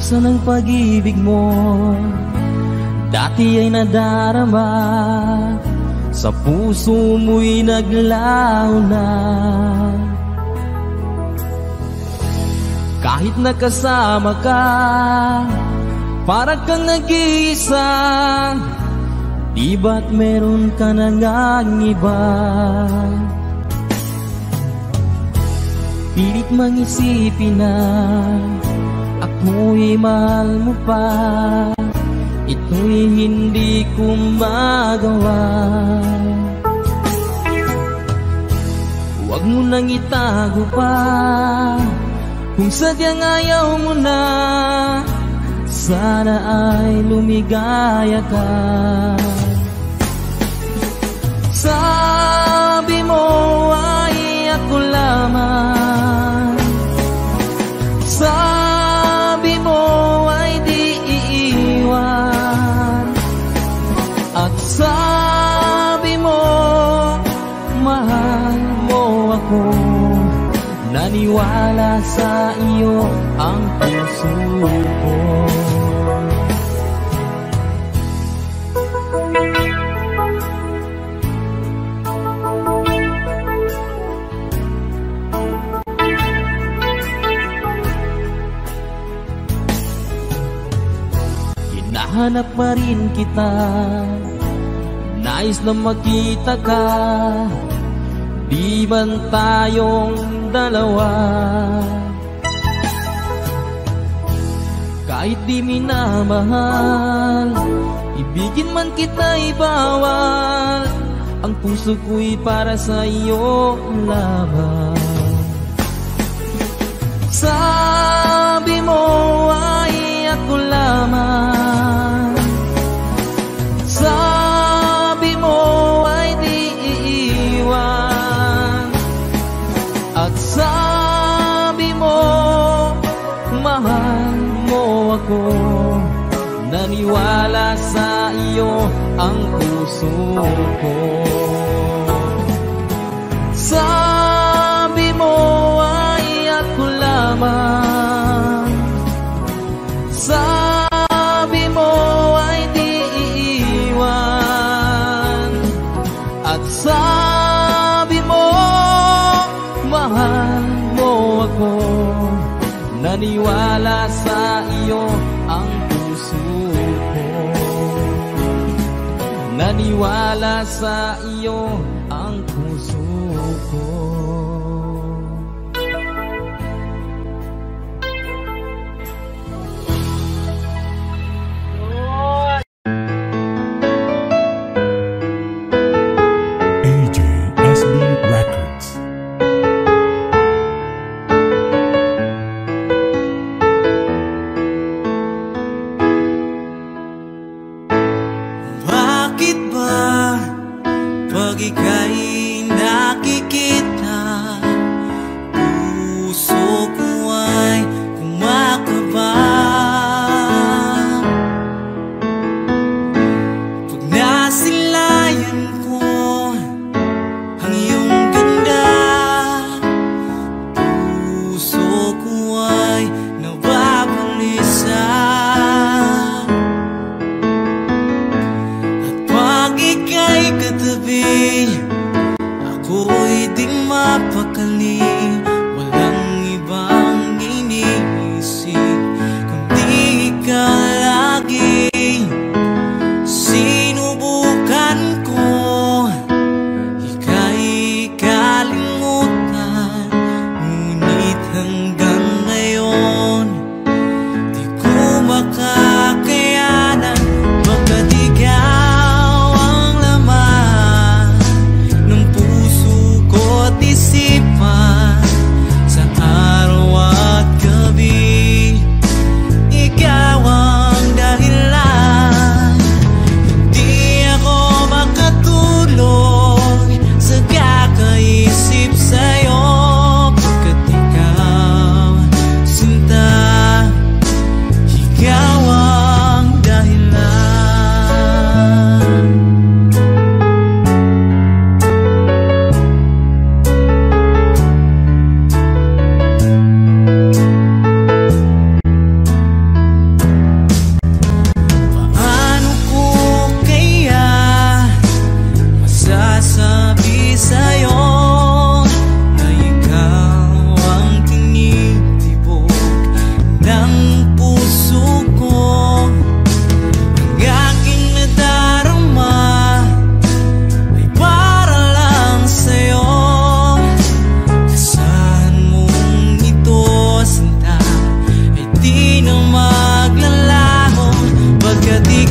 Buksan ang pag-ibig mo, dati ay nadarama, sa puso mo'y naglaho na. Kahit nakasama ka, parang kang nag-iisa, di ba't meron ka nang iba? Pilit mang isipin na ako'y mahal mo pa, ito'y hindi ko magawa. Huwag mo nang itago pa, kung sadyang ayaw mo na, sana ay lumigaya ka. Sabi mo ay ako lamang, sabi mo ay di iiwan, at sabi mo mahal mo ako. Naniwala sa iyo ang puso ko. Hinahanap pa rin kita, nais na makita ka, di man tayong dalawa. Kahit di minamahal, ibigin man kita'y bawal, ang puso ko'y para sa iyo lamang. Sabi mo ay ako lamang, sabi mo ay di iiwan, at sabi mo mahal mo ako. Naniwala sa iyo ang puso ko. Sabi mo ay ako lamang, sabi mo ay di iiwan, at sabi mo mahal mo ako. Naniwala sa iyo ang puso ko. Naniwala sa iyo ang puso ko. AJSB Records. Bakit ba pag ika'y nakikita, puso ko ay kumakaba? Pag nasilayan ko ang iyong ganda, puso ko ay nababalisa. Pag ika'y katabi,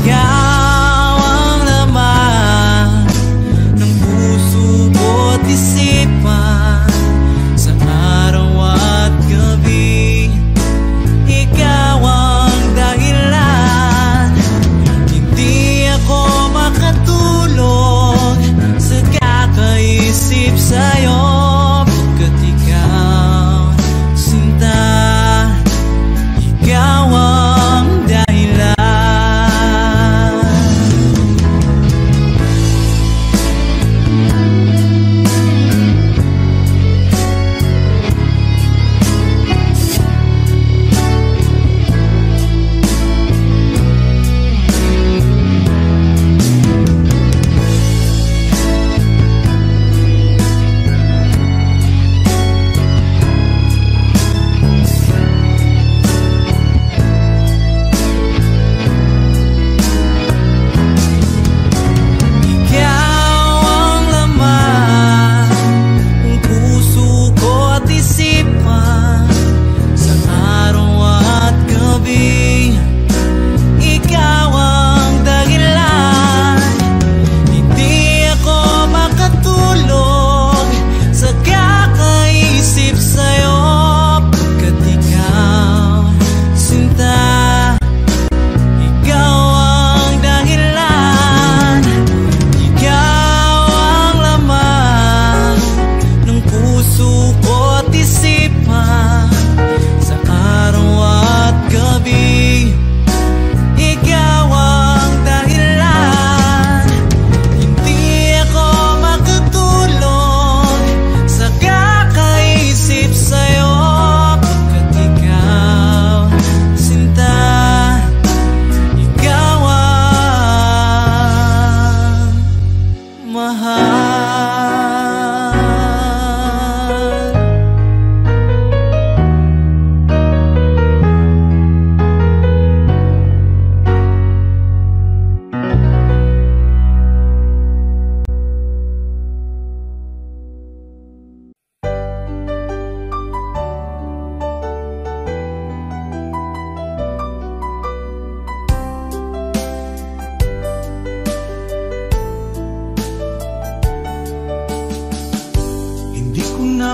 Ikaw ang laman ng puso ko't isipan, sa araw at gabi. Ikaw ang dahilan, hindi ako makatulog sa kakaisip sa'yo. Pagkat ikaw, sinta, ikaw ang dahilan.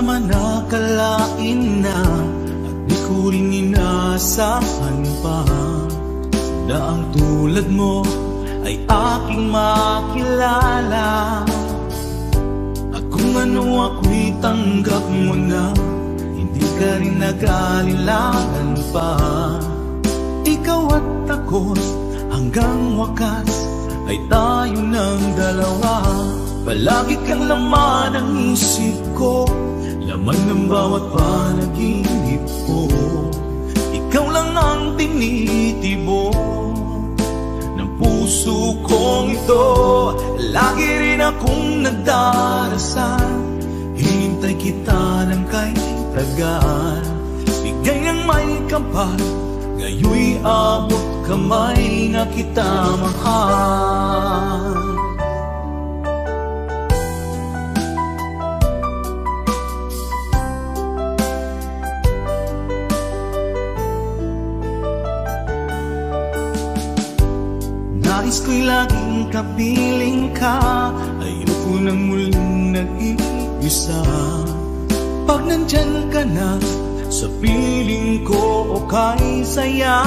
naman nakalain na at di ko rin inaasahan pa na ang tulad mo ay aking makilala. At kung ano ako'y tanggap mo na, hindi ka rin nag-alilangan pa. Ikaw at ako hanggang wakas ay tayo ng dalawa. Palagi kang laman ng isip ko, laman ng bawat panaginip ko. Ikaw lang ang tinitibok ng puso kong ito. Lagi rin akong nagdarasal, hinintay kita ng kay tagal. Bigay ng may kapal, ngayoy abot kamay na kita mahal. Nais ko'y laging kapiling ka, ayoko nang muling nag-iisa. Pag nandyan ka na, sa piling ko okay saya.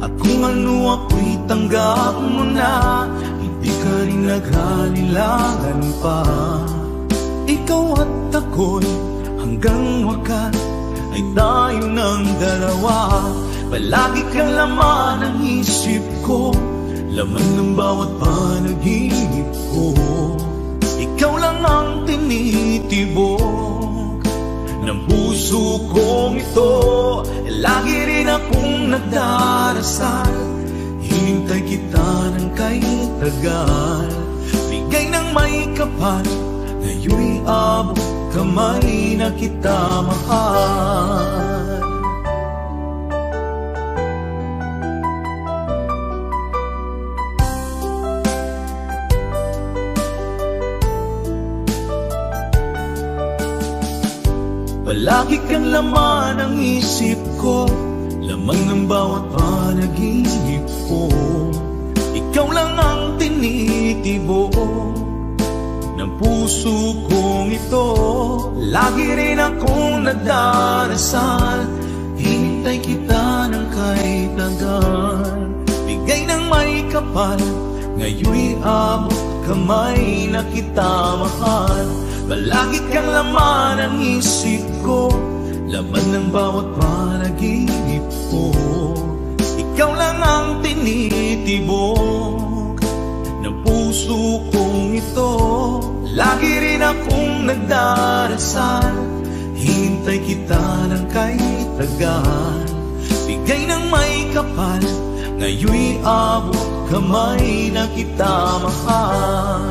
At kung ano ako'y tanggap mo na, hindi ka rin naghalilangan pa. Ikaw at ako'y hanggang wakas ay tayo ng dalawa. Palagi kang laman ng isip ko, laman ng bawat panaginip ko. Ikaw lang ang tinitibok ng puso kong ito. Lagi rin akong nagdarasal, hinintay kita ng kay tagal. Bigay ng may kapal, ngayoy abot kamay na kita mahal. Palagi kang laman ng isip ko, laman ng bawat panaginip ko. tinitibok ng puso kong ito. Lagi rin akong nagdarasal, hinintay kita ng kahit hanggan. Bigay ng may kapal, ngayon'y abot kamay na kita mahal. Palagi kang laman ang isip ko, laman ng bawat panaginip ko. Ikaw lang ang tinitibok ng puso kong ito. Lagi rin akong nagdarasal, hintay kita ng kahit tagal. Bigay ng may kapal, ngayon'y abot kamay na kita mahal.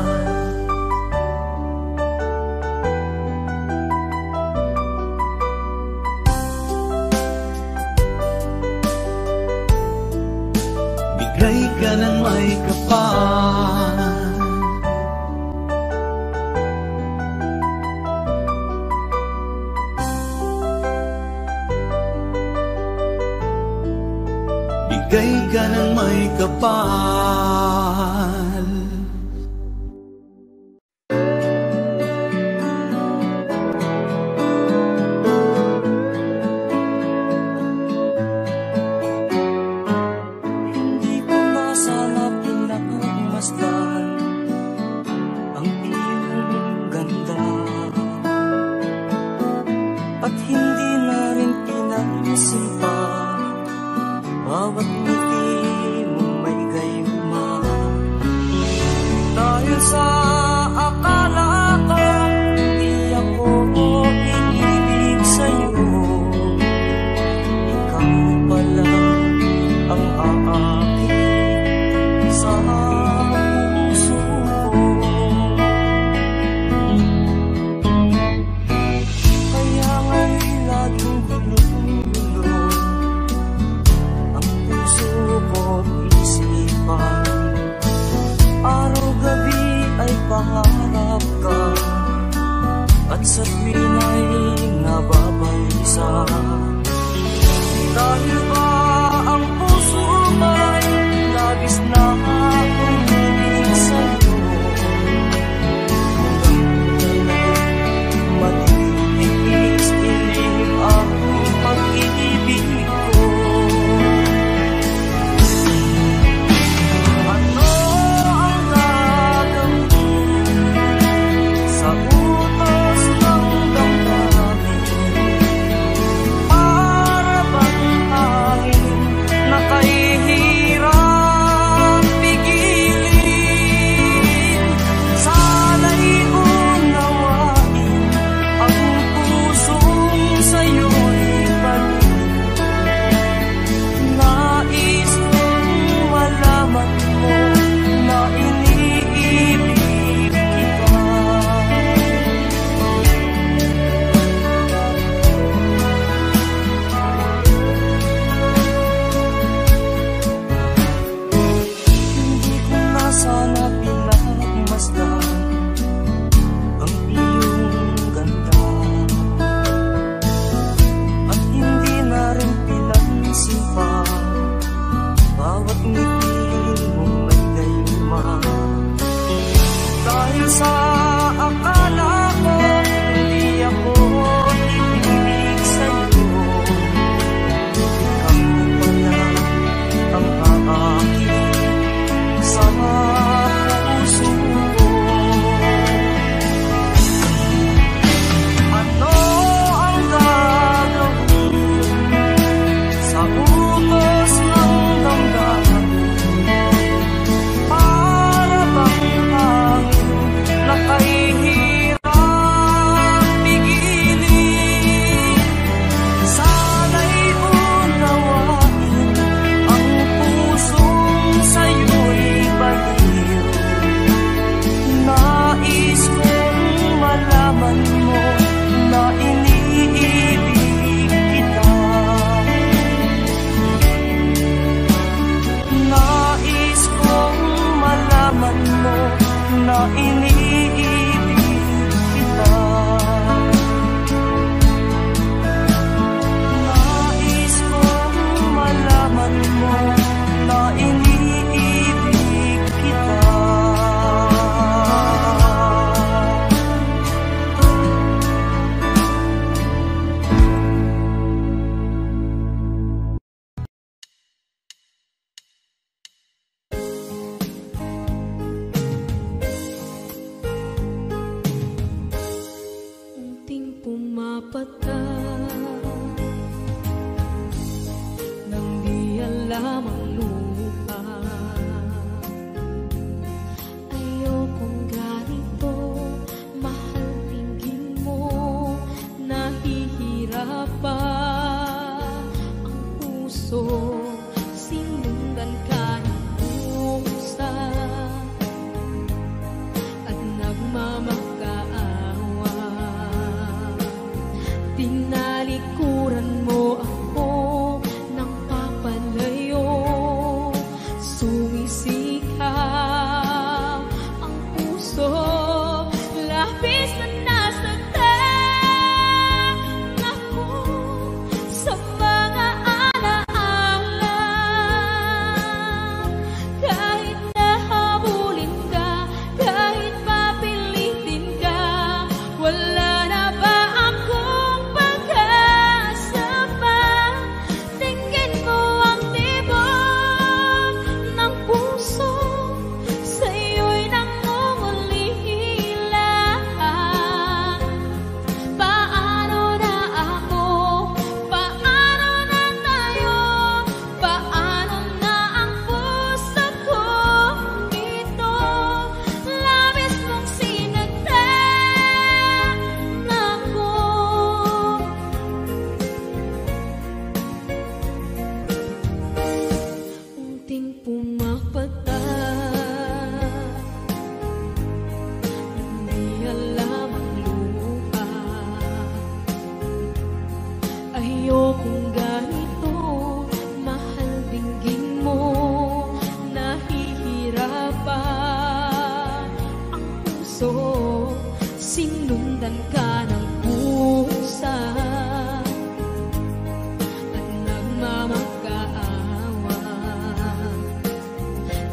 Bigay ka ng may kapal, bigay ka ng may kapal. Hindi ko na sana pinagmasdan ang iyong ganda, at hindi na rin pinagsimpa bawat ngiti mong may gayuma.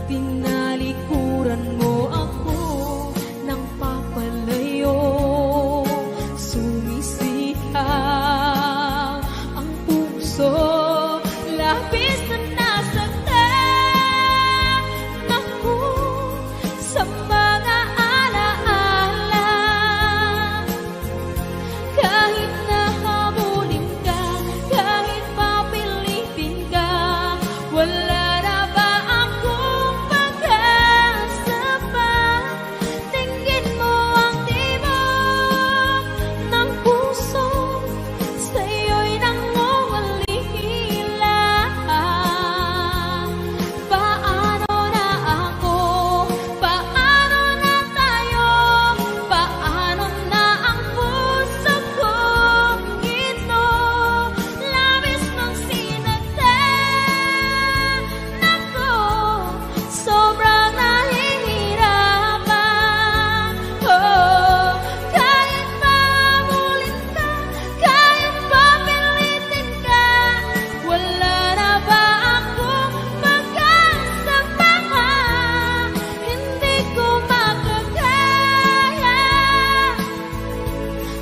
tinalikuran mo ako ng papalayo. Sumisigaw ang puso, labis na nasaktan ako sa mga alaala. Kahit nahabulin ka, kahit papilitin ka, wala na ba akong pag-asa pa? Tingin mo ang tibok ng puso, sa'yo'y nangungalila. Paano na ako? Paano na tayo? Paano na ang puso kong ito? Labis mong sinaktan ako, sobrang nahihirapan. Oh, kahit mahabulin ka, kahit papilitin ka, wala na ba akong pag-asa pa? Hindi ko makakaya,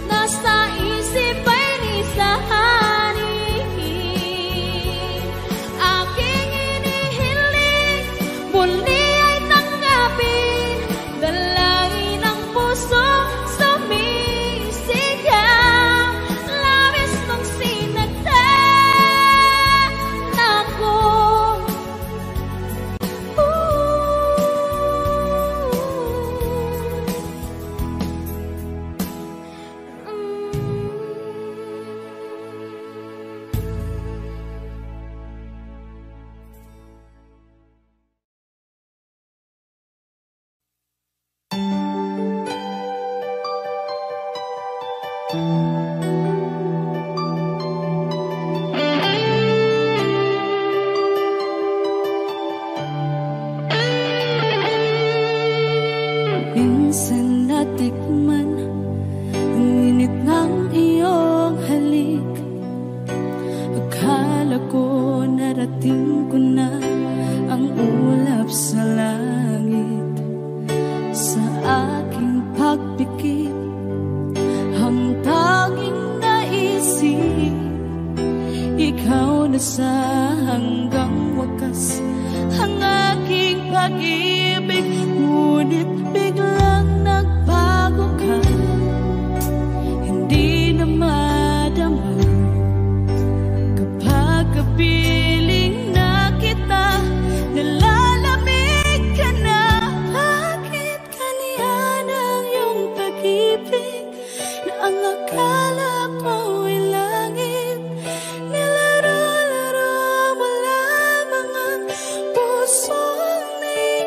nasa isip ay nisahanin. Aking inihiling, muli ay tanggapin, dalangin ng puso sumisigaw. Labis mong sinaktan ako. Minsan natikman ang init ng iyong halik. Akala ko narating ko na ang ulap sa langit. Sa aking pagpikit, ang tanging naisip, ikaw na sa hanggang wakas ang aking pag-ibig. Ngunit biglang nagbago ka, hindi na madama kapag kapiling na kita. Nalalamig ka na, bakit kaniyan ang iyong pag-ibig na ang akala ko ay langit? Nilaro-laro mo lamang ang pusong may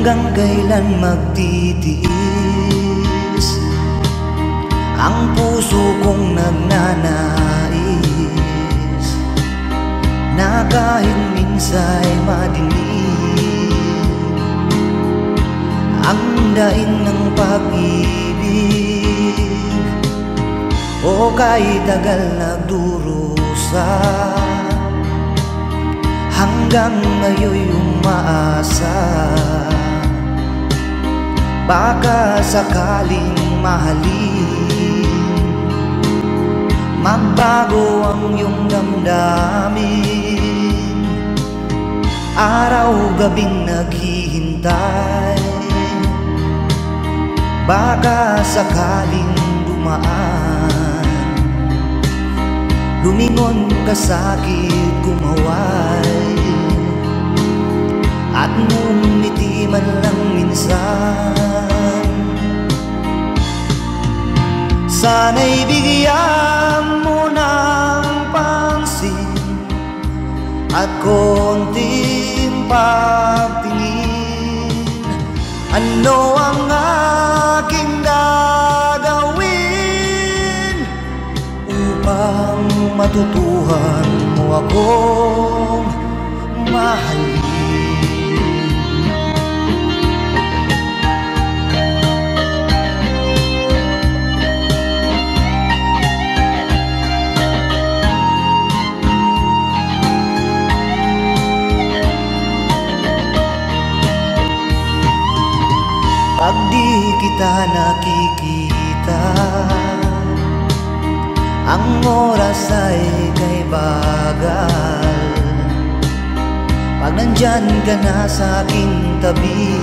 Hanggang kailan magtitiis ang puso kong nagnanais na kahit minsa'y madilim ang daing ng pag-ibig o kahit tagal nagdurusa hanggang ngayon'y umaasa baka sakaling mahalin magbago ang iyong damdamin Araw-gabing naghihintay, baka sakaling dumaan, lumingon ka sa'kin kumaway, at ngumiti man lang minsan. Sana'y bigyan mo ng pansin at konting pagtingin. Ano ang aking gagawin upang matutuhan mo akong mahalin? Pag di kita nakikita, ang oras ay kay bagal. Pag nandyan ka na sa aking tabi,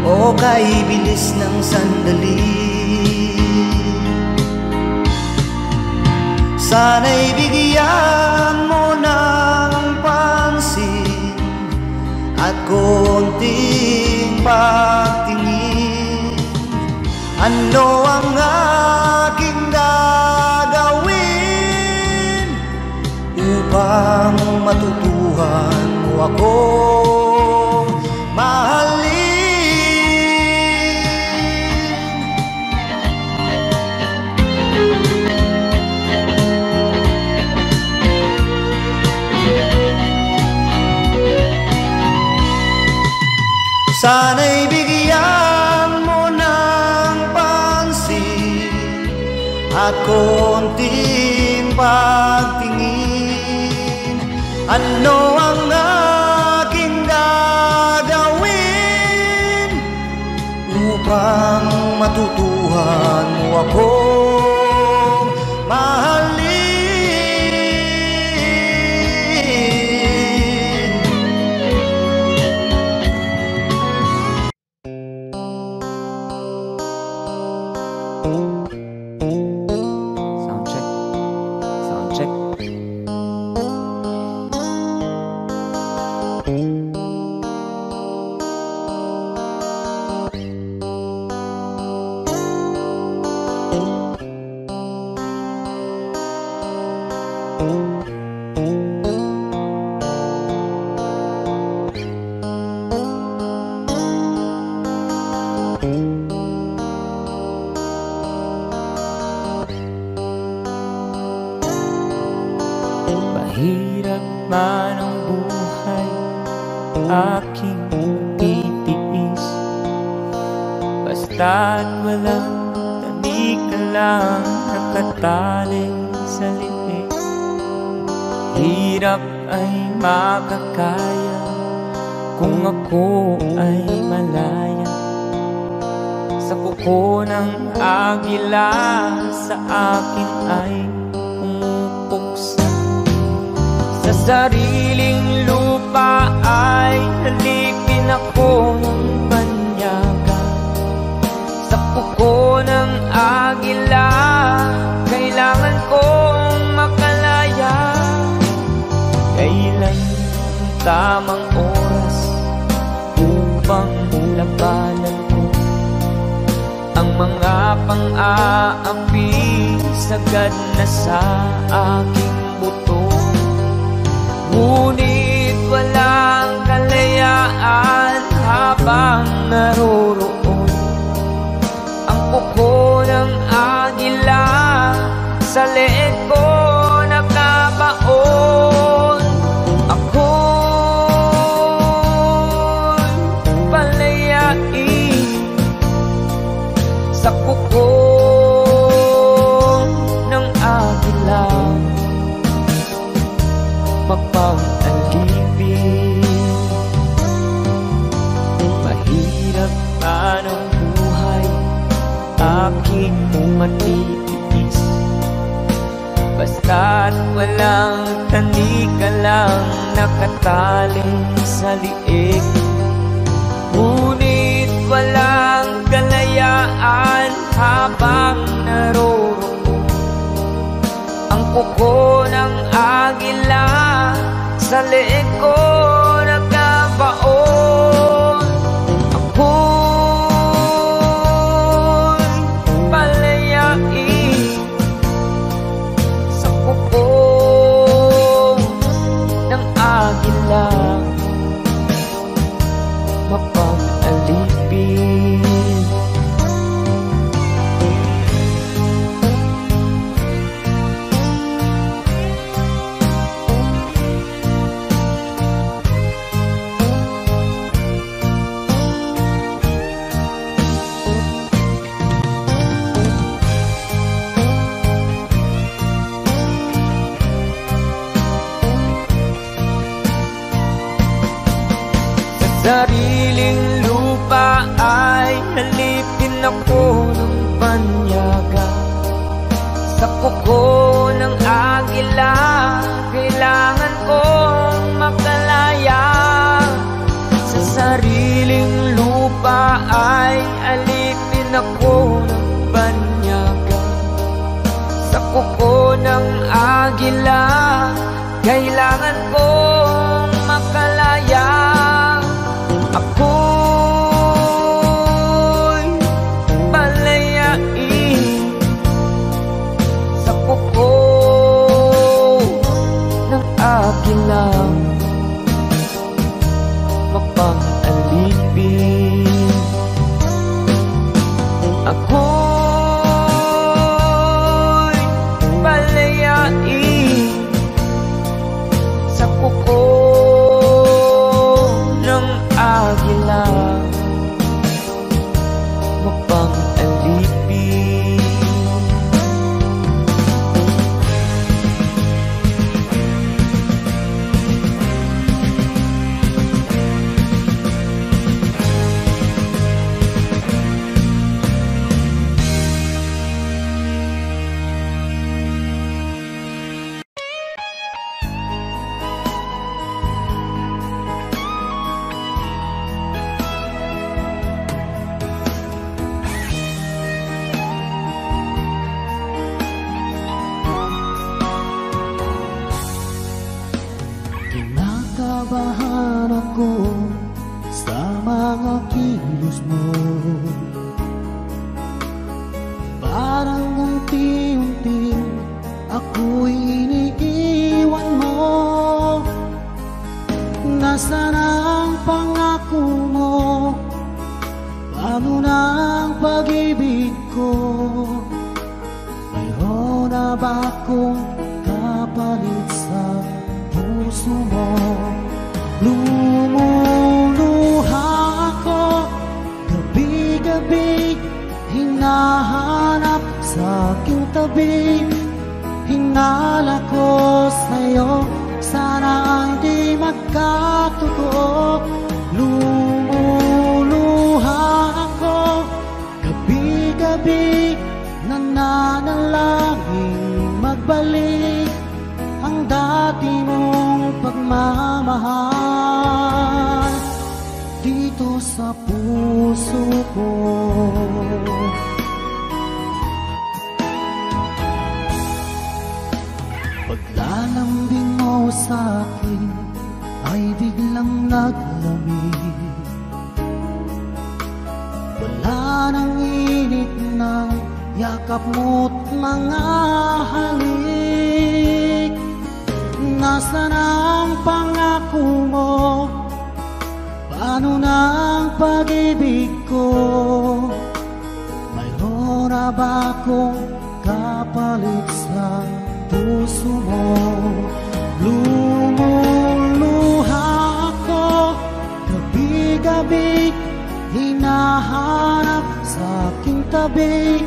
o kay bilis ng sandali, sana'y bigyan mo ng pansin at konting pagtingin. Ano ang aking gagawin upang matutuhan mo akong mahalin? Sana'y bigyan mo ng pansin at konting pagtingin. Ano ang aking gagawin upang matutuhan mo akong mahalin? Mahirap man ang buhay, aking titiis, basta't walang tabi ka lang nakatali sa liig. Hirap ay makakaya kung ako ay malaya sa kuko ng agila, sa akin ay pumupuksa. Sa sariling lupa ay halipin ako ng banyaga. Sa puko ng agila, kailangan kong makalaya. Kailan ang tamang oras upang labanan ko ang mga pang-aapi sagad na sa aking buto? Ngunit walang kalayaan habang naroroon ang kuko ng agila sa leeg ko nakabaon. Ako'y palayain sa kuko ng agila, mapang-alipin. Mahirap man ang buhay, aking matitiis, Basta't walang tanika lang nakatali sa liig. Ngunit walang kalayaan habang naroroon ang kuko ng agila sa leeg ko nakabaon. Ako'y palayain sa kuko ng agila, mapag-alipin. Sariling lupa ay halipin ako ng banyaga. Sa kuko ng agila, kailangan kong makalaya. Sa sariling lupa ay halipin ako ng banyaga. Sa kuko ng agila, kailangan kong makalaya. Ako'y palayain sa kuko ng agila, mapag-alipin. Ako'y palayain sa kuko ng agila, mapag-alipin. Kinakabahan ako sa mga kilos mo. Parang unti-unti ako'y iniiwan mo. Nasaan ang pangako mo? Paano na ang pag-ibig ko? Mayroon na ba akong kapalit sa puso mo? Lumuluha ako gabi-gabi, hinahanap sa aking tabi. Hinala ko sa'yo, sana hindi magkatotoo. Lumuluha ako gabi-gabi, nananalangin magbalik ang dati mong pagmamahal dito sa puso ko. Paglalambing mo sa'kin ay biglang naglamig. Wala nang init na yakap mo't mga halik. Nasaan ang pangako mo? Paano na ang pag-ibig ko? Mayroon na ba akong kapalit sa puso mo? Lumuluha ako gabi-gabi, hinahanap sa aking tabi.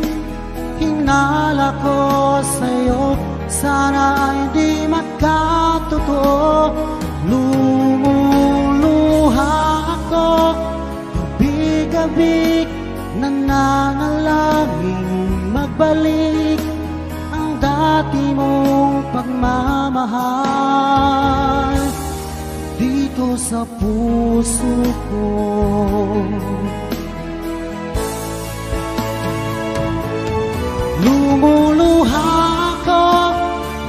Hinala ko sa'yo, sana hindi magkatotoo. Lumuluha ako gabi-gabi, nananalangin magbalik ang dati mong pagmamahal dito sa puso ko. Lumuluha ko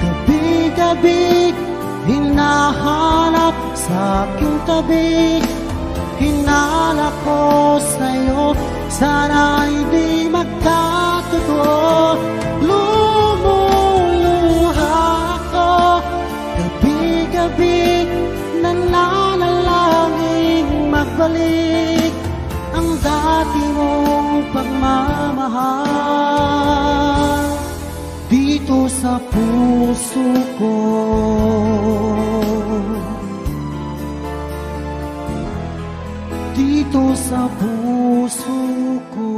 gabi-gabi, hinahanap sa aking tabi. Hinala ko sa'yo, sana'y di magkatotoo. Lumuluha ko gabi-gabi, nananalangin magbalik ang dati mong pagmamahal dito sa puso ko. Dito sa puso ko.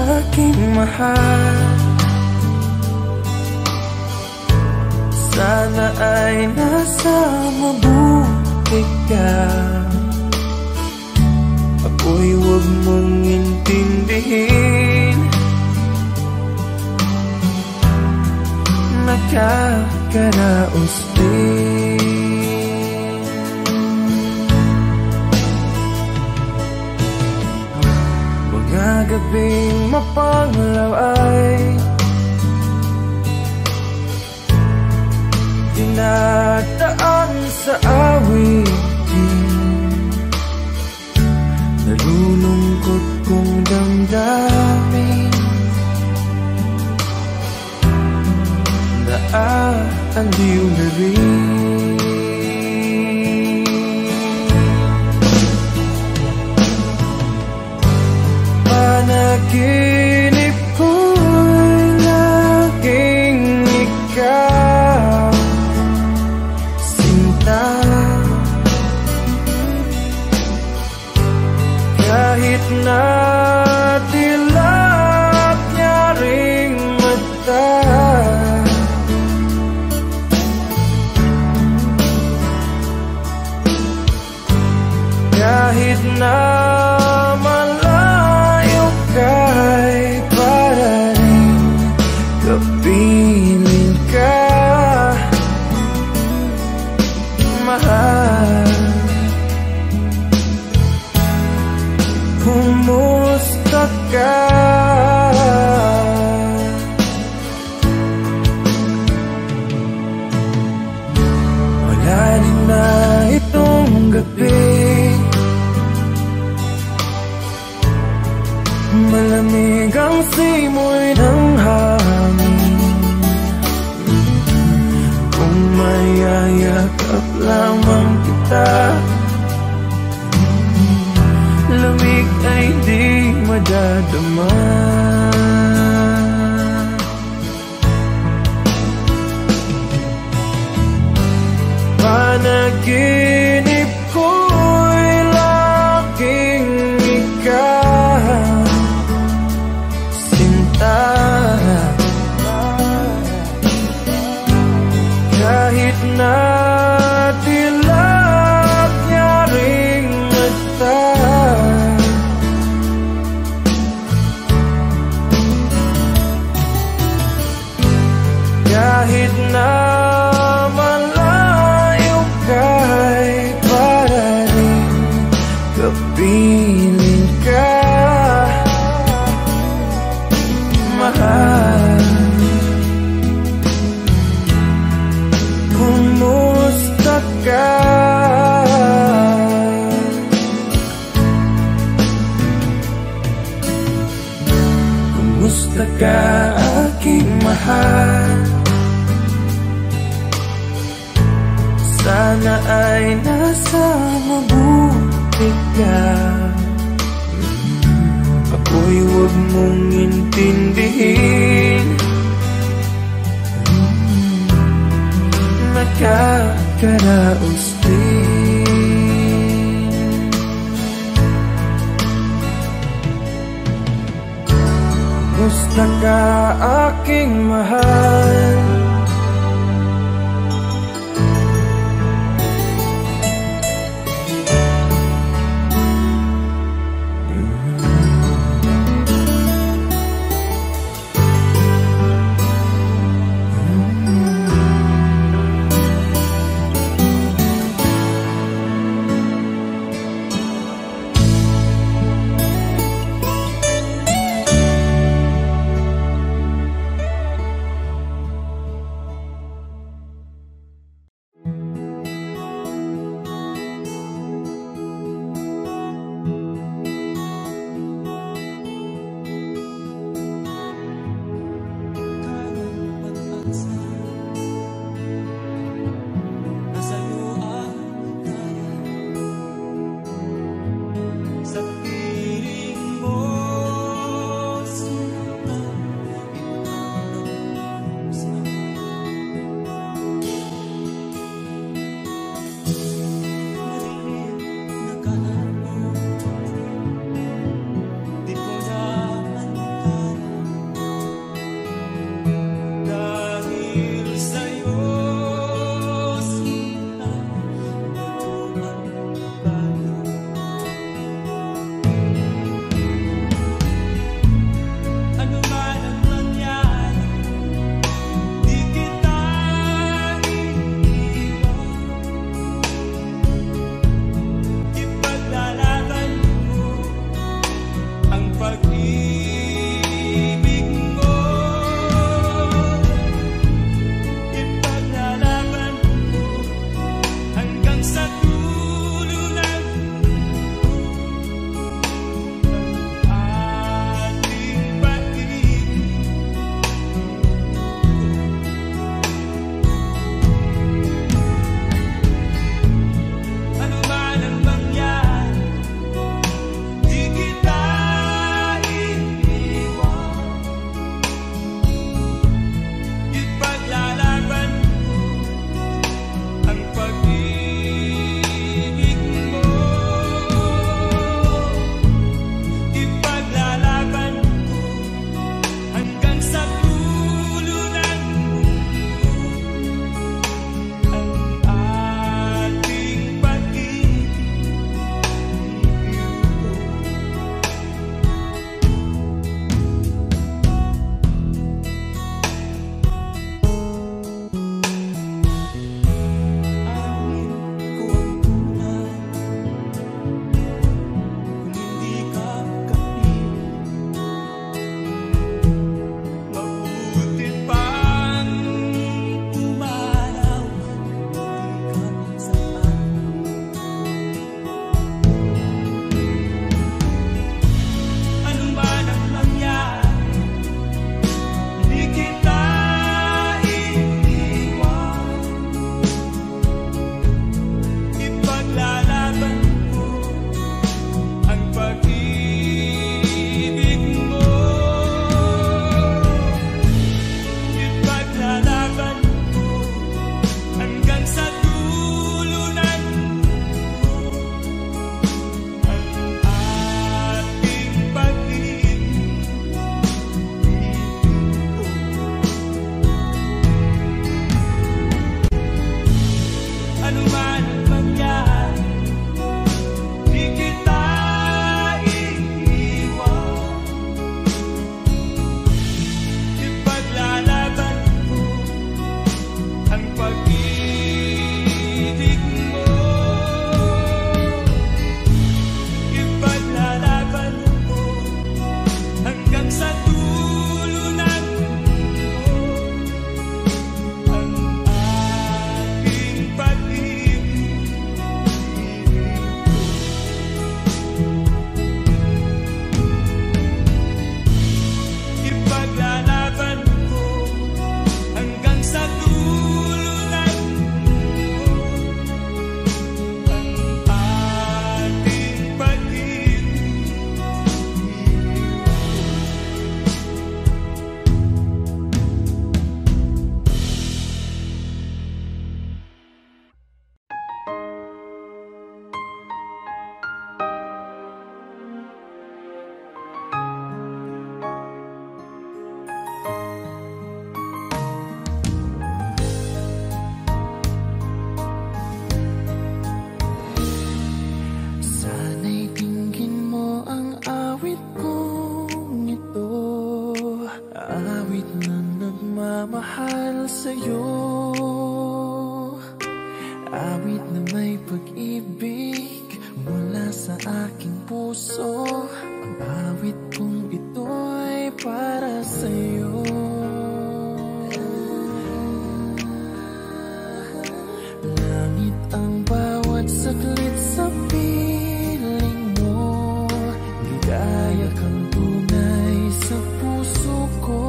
Aking mahal, sana ay nasa mabuti ka. Ako'y huwag mong intindihin, nakakaraos din. Mga gabing mapanglaw ay dinadaan sa awitin, nalulungkot kong damdamin, naaaliw na rin. Panaginip ko'y laging ikaw, sinta. Kahit na dilap niya ring mata, kahit na kay para rin kapiling ka, mahal. Kumusta ka? Wala rin na itong gabi, malamig ang simoy ng hangin. Kung mayayakap lamang kita, lamig ay di madadama. Panaginip ko'y laging ikaw, kahit na dilap niya ring mata, kahit na malayo kay para rin kapiling ka, mahal. Kumusta ka? Kumusta ka, aking mahal? Sana ay nasa mabuti ka. mong intindihin, nakakaraos din. Musta ka aking mahal? aking puso. Ang awit kong ito'y para sa'yo. Langit ang bawat saglit sa piling mo. Ligaya kang tunay sa puso ko.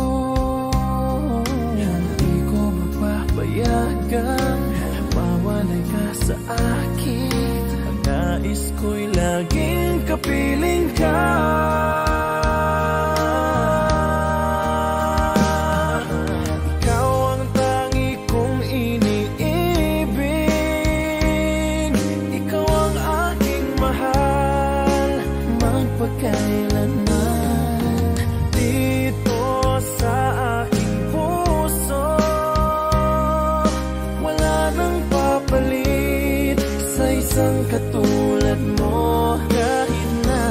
Hindi ko mapapayagang mawalay ka sa akin. Ang nais ko'y laging kapiling ka. Ikaw ang tangi kong iniibig. Ikaw ang aking mahal, magpakailanman. Dito sa aking puso, wala nang papalit sa isang katulad mo. Kahit na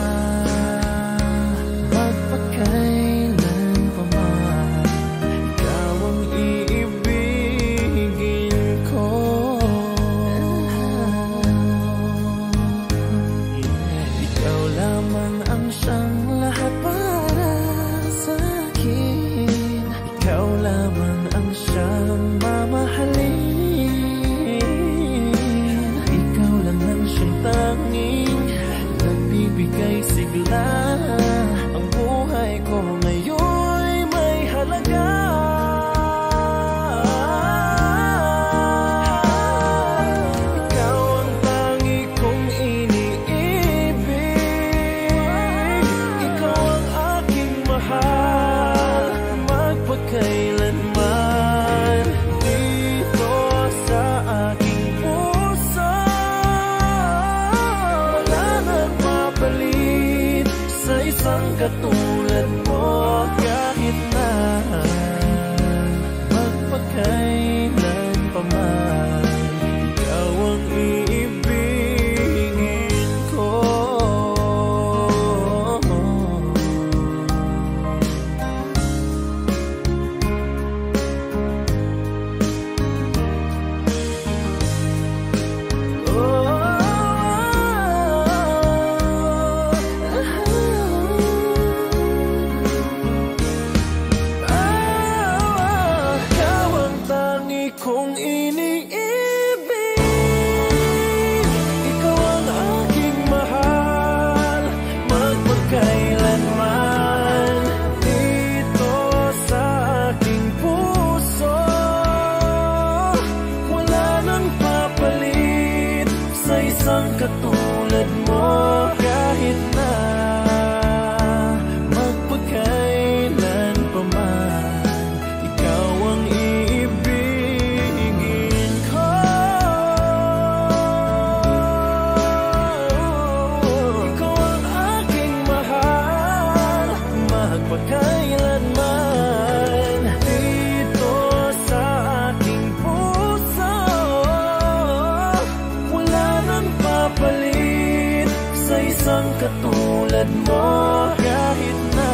magpakailan pa man, ikaw ang iibigin ko. Ikaw lamang ang siyang lahat para sa akin. Ikaw lamang ang siyang mamahalin. Ikaw lang ang siyang tanging nagbibigay sigla. Ang buhay ko ngayon'y may halaga. Ikaw ang tangi kong iniibig. Ikaw ang aking mahal, magpakailanman. Dito sa aking puso, wala nang mapalit sa isang katulad mo. Kahit na magpakailan pa man, ikaw ang iibigin ko. Ikaw ang tangi kong iniibig. Ikaw ang aking mahal, magpakailanman. Dito sa aking puso, wala nang papalit sa isang katulad mo. Kahit na magpakailan pa man, ikaw ang iibigin ko. Ikaw ang aking mahal, magpakailanman. Dito sa aking puso, wala nang papalit sa isang katulad mo. Kahit na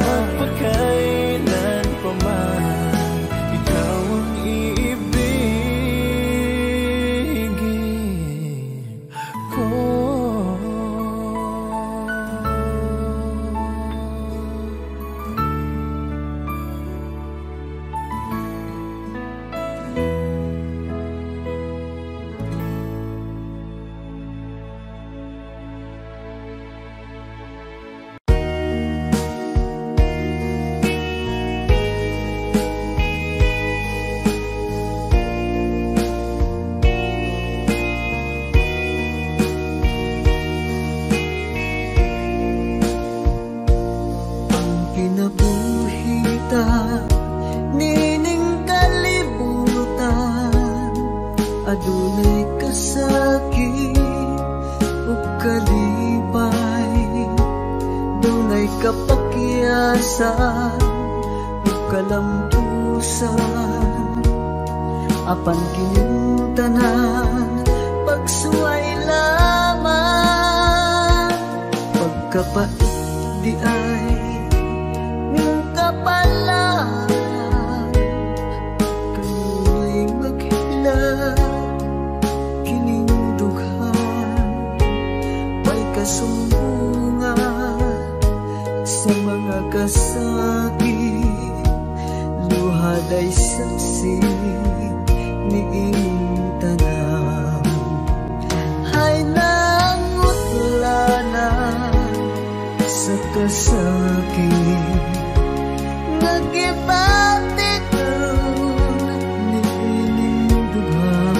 magpakailan pa man, ikaw ang iibigin ko. Kinabuhita, nining kalibutan, adunay kasakit ug kalipay, dunay kapakyasan ug kalampusan. Apan kining tanan pagsuway lamang, pagkapait di ay kapalan. Kanu'y maghilag kining dughan, kasumbungan sa mga kasakit, luhad ay saksi ni inyong tanan. Ay nangutla na sa kasakit, nagibati ni inyong dughan.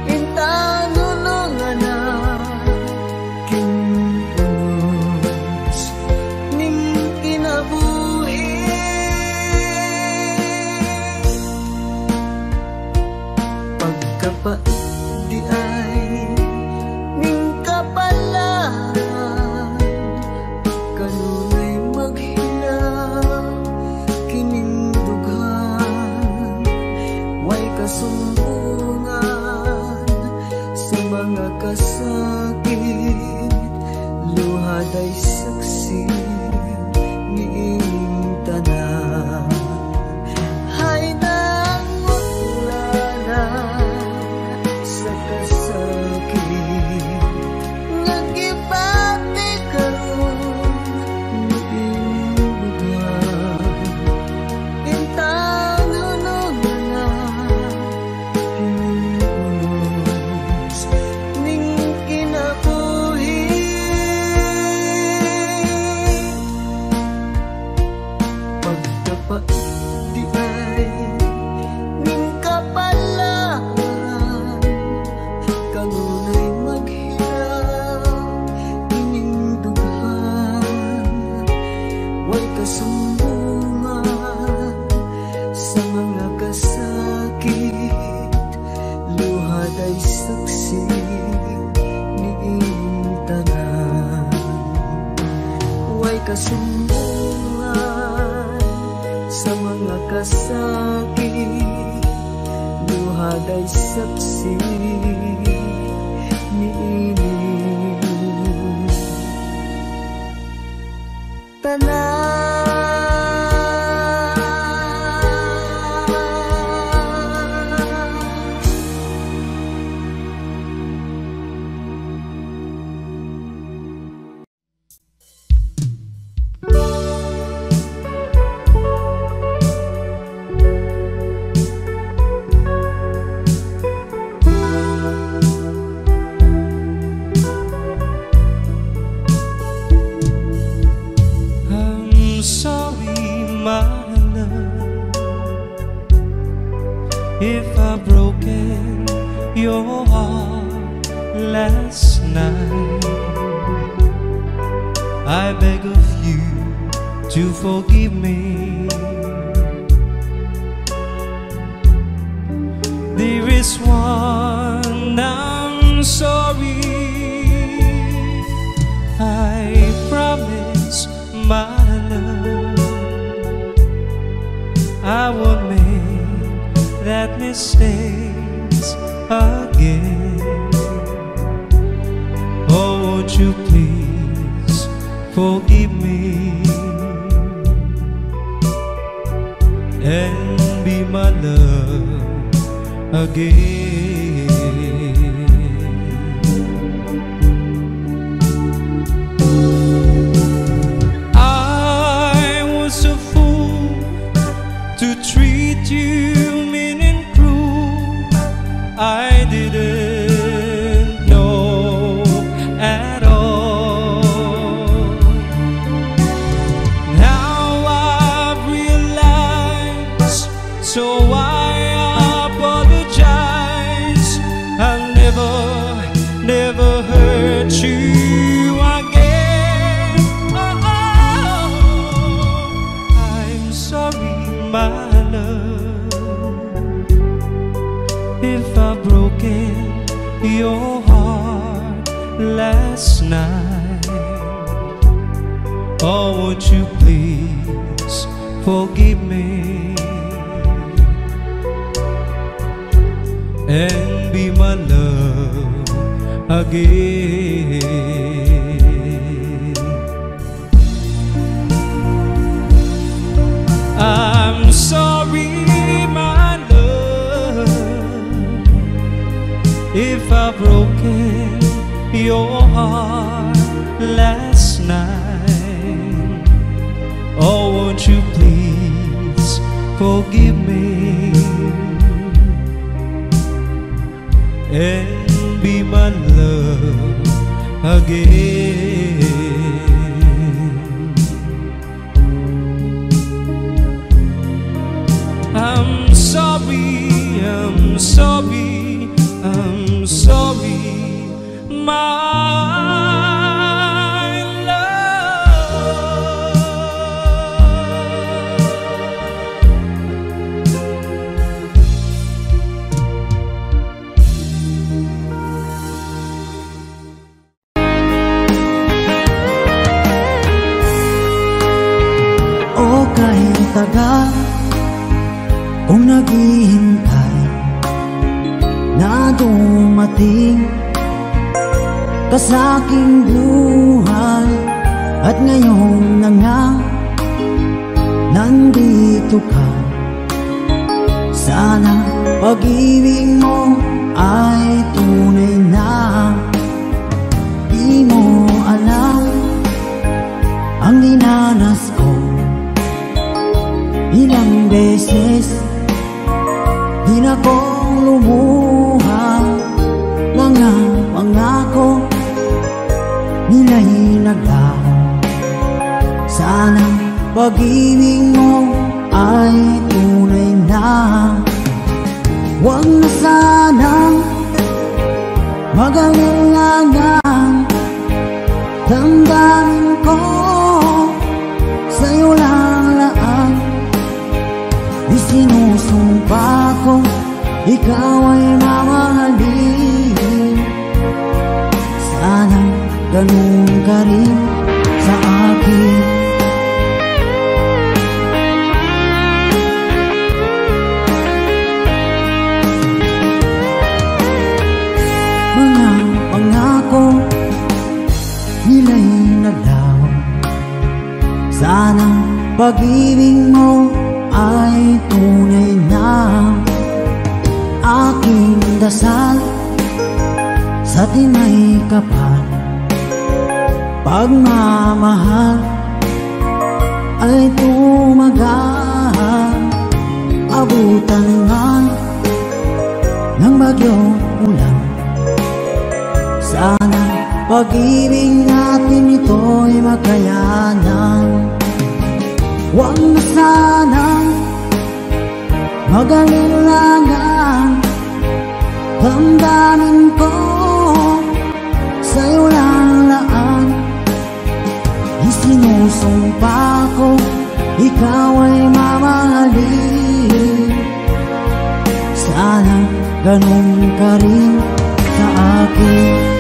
Intanulungan na kinunos ning kinabuhi. Pagkapait di ay ning kapalaan, kanunay maghilang kining dughan. Way kasumbungan sa mga kasakit, luhad ay saksi ni inyong tanan. Ay nangutla na sa kasakit, nagibati karon ni inyong lugar. Intanulungan na kinunos ning kinabuhi. Pagkapait di ay ning kapalaan, kanunay maghilang ining dughan. Way kasumbungan sa mga kasakit, luhad ay saksi ni inyong tanan. Way kasumbungan sa mga kasakit, luhad ay saksi ni inyong tanan. I'm sorry, my love, if I've broken your heart last night. I beg of you to forgive me. There is one I'm sorry. I promise, my love, I won't make that mistakes again. Oh, won't you please forgive me and be my love again. I was a fool to treat you mean and cruel. I didn't know at all. Now I've realized, so I apologize. I'll never hurt you again. Oh, I'm sorry, my love, if I've broken your heart last night. Oh, won't you please forgive me and be my love again. I'm sorry, my love, if I've broken your heart last night. Oh, won't you please forgive me and be my love again. I'm sorry, I'm sorry, I'm sorry, my tagal kung naghihintay na dumating ka sa aking buhay, at ngayon na nga nandito ka. Sana pag-ibig mo ay tunay na. Di mo alam ang dinanas ko. Ilang beses di na kong lumuha, mga pangako nila'y naglaho. Sana pag-ibig mo ay tunay na. Huwag na sanang mag-alinlangan, damdamin ko sa'yo lang laan. Isinusumpa ko, ikaw ay mamahalin. Sana ganun ka rin sa akin. Mga pangako nila'y naglaho. Sana pag-ibig mo ay tunay na. Aking dasal sa tinay kapal, pagmamahal ay tumagal. Abutan man ng bagyong ulan, sana pag-ibig natin ito'y makayanan. Huwag na sanang mag-alinlangan, damdamin ko sa'yo lang laan. Isinusumpa ko, ikaw ay mamahalin. Sana ganun ka rin sa akin.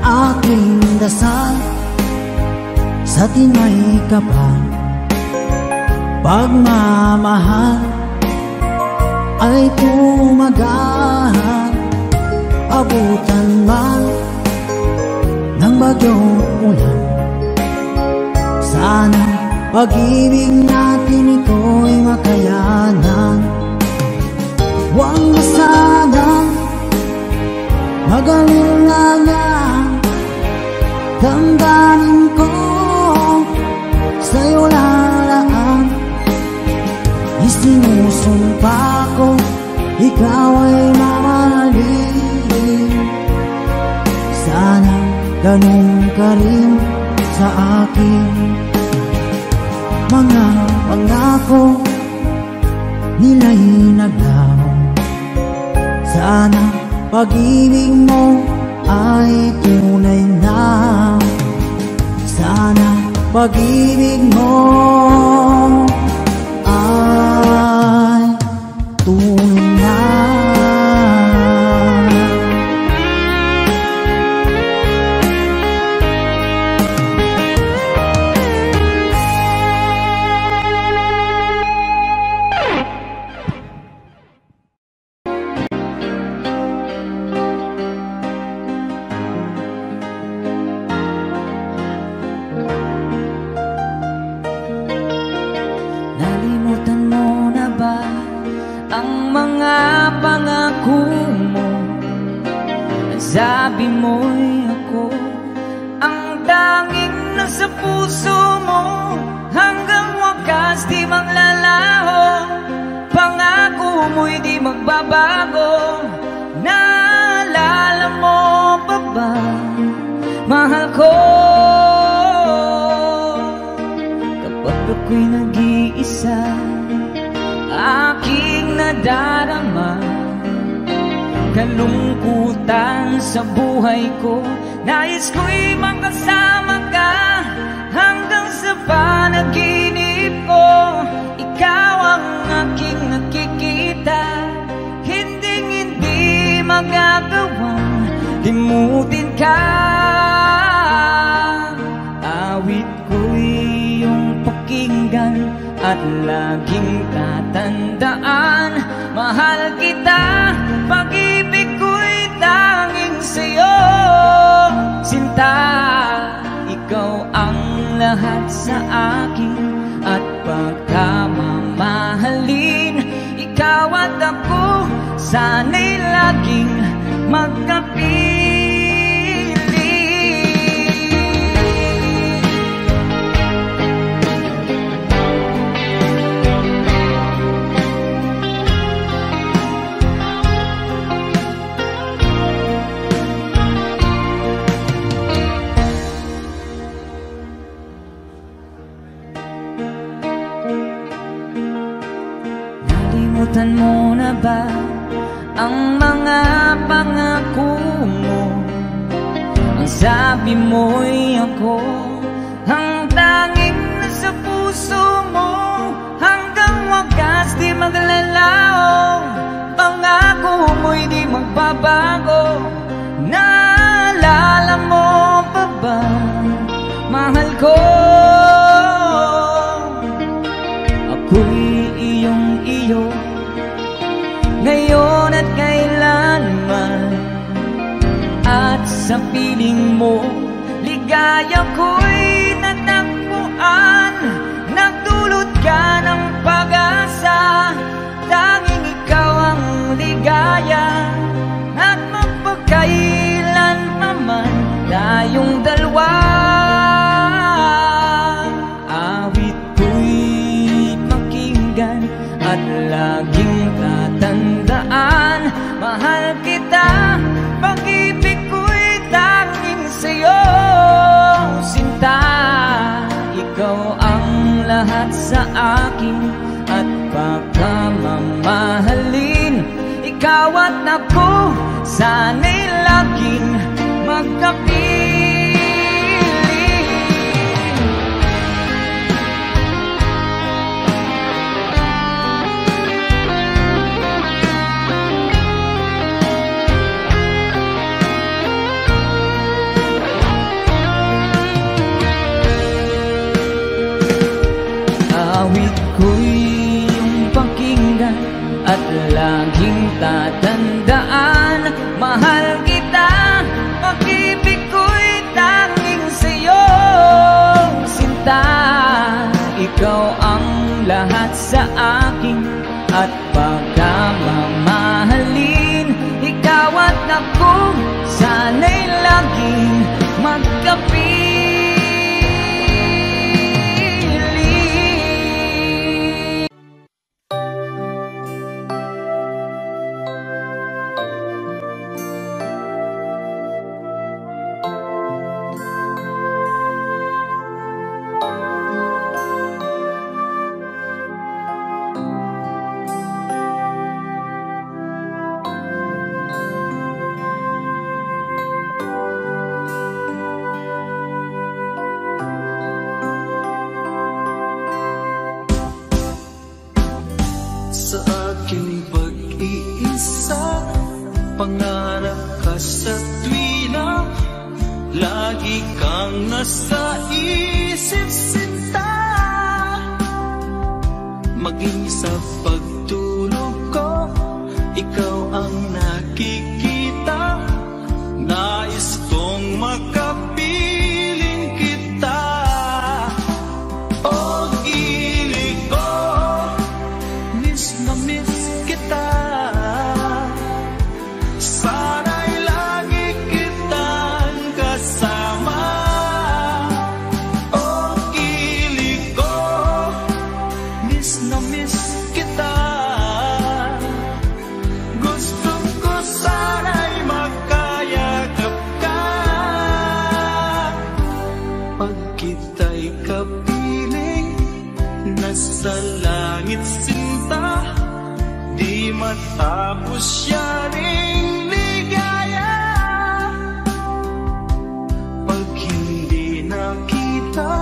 Aking dasal sa tinay kapal, pagmamahal ay tumagal. Abutan man ng bagyong ulan, sana pag-ibig natin ito'y makayanan. Huwag na sanang mag-alinlangan, damdamin ko sa'yo lalaan. Isinusumpa ko, ikaw ay mamahalin. Sana ganun ka rin sa akin. Mga pangako nila'y naglaho. Sana pag-ibig mo ay tunay na. Sana pag-ibig mo ay tunay na. sabi mo'y ako ang tanging nasa puso mo, hanggang wakas di maglalaho. Pangako mo'y di magbabago. Naalala mo pa ba, mahal ko, kapag ako'y nag-iisa, aking nadarama kalungkutan sa buhay ko. Nais ko'y makasama ka hanggang sa panaginip ko. Ikaw ang aking nakikita, hindi magagawang limutin ka. Awit ko'y iyong pakinggan at laging tatandaan. Mahal kita, pag-ibig ko'y tanging sa'yo. Sinta, ikaw ang lahat sa akin at pagkamamahalin. Ikaw at ako, sana'y laging magkapit. Nalimutan mo na ba ang mga pangako mo? Ang sabi mo'y ako ang tanging nasa puso mo, hanggang wakas di maglalaho. Pangako mo'y di magbabago. Naalala mo pa ba, mahal ko, ako'y iyong-iyo ngayon at kailanman. At sa piling mo, ligaya ko'y natagpuan. Nagdulot ka ng pag-asa, tanging ikaw ang ligaya. At magpagkailan pa man tayong dalawa, awit ko'y pakinggan at laging tatandaan. Mahal kita, pag-ibig ko'y tanging sa'yo. Sinta, ikaw ang lahat sa akin at pagkamamahalin. Ikaw at ako, sana'y laging magkapiling. Awit ko'y iyong pakinggan at laging tatandaan. Mahal kita, pag-ibig ko'y tanging sa'yo. Sinta, ikaw ang lahat sa akin at pagkamamahalin. Ikaw at ako, sana'y laging magkapiling. Sa aking pag-iisa, pangarap ka sa tuwina, lagi kang nasa isip, sinta. Maging sa pagtulog ko, ikaw ang nakikita. Nais kong makapiling kita. Oh, ilig ko, miss na miss kita. Sana'y lagi sa langit sinta, di matapos yaring ligaya. Pag hindi nakita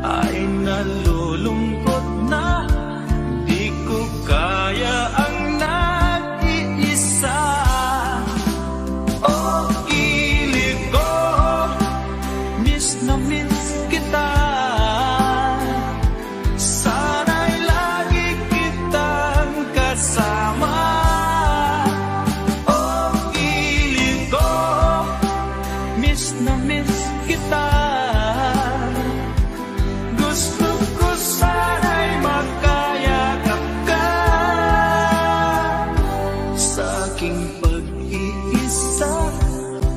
ay nalulungkot na, di ko kaya ang nag-iisa. Oh, ilig ko, miss na miss kita. Sana'y lagi kitang kasama. Oh, ilig ko, miss na miss kita. Gusto ko sana'y magkayakap ka. Sa aking pag-iisa,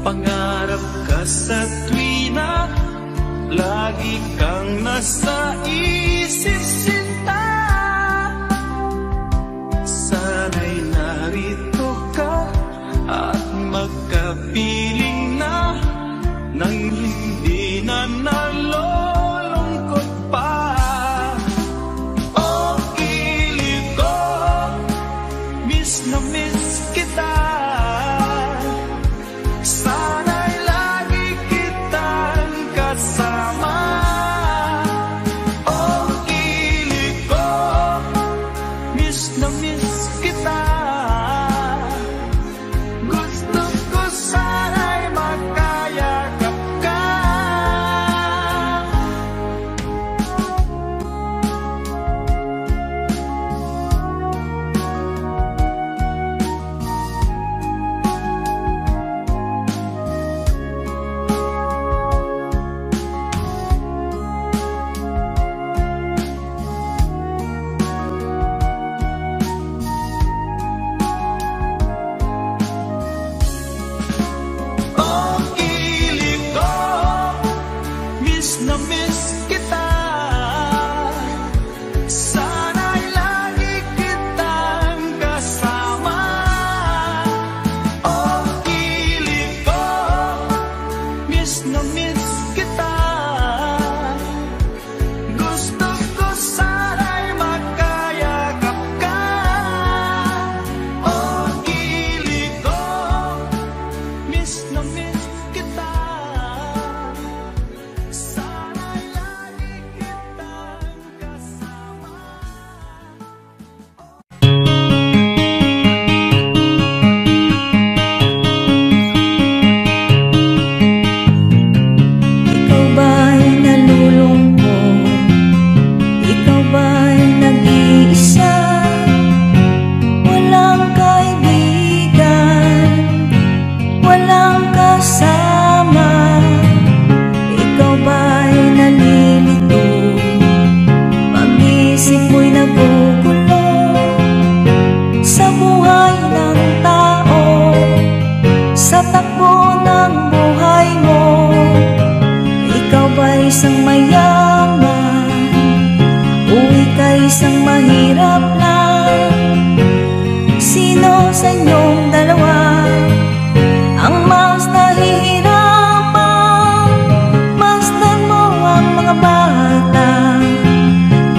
pangarap ka sa tuwina, lagi kang nasa isip sinta. Sana'y narito ka at magkapiling na, nang hindi na nalulungkot pa. Oh, ilig ko, miss na miss kita. Sana'y lagi kitang kasama. Oh, ilig ko, miss na miss kita. Gusto ko sana'y magkayakap ka. Oh, ilig ko, miss na miss kita. Sana'y lagi kitang kasama. Oh, ilig ko, miss na miss kita. Gusto ko sana'y magkayakap ka. Oh, ilig ko, miss na miss kita. Sana'y lagi kitang kasama. Ikaw ba'y nalulungkot? Ikaw ba'y nag-iisa? Walang kaibigan, walang kasama. Ikaw ba'y nalilito? Pag-isip mo'y nagugulo sa buhay ng tao, sa takbo ng buhay mo. Ikaw ba'y isang mayaman o ika'y isang mahirap lang? Sino sa inyong dalawa ang mas nahihirapan? Masdan mo ang mga bata,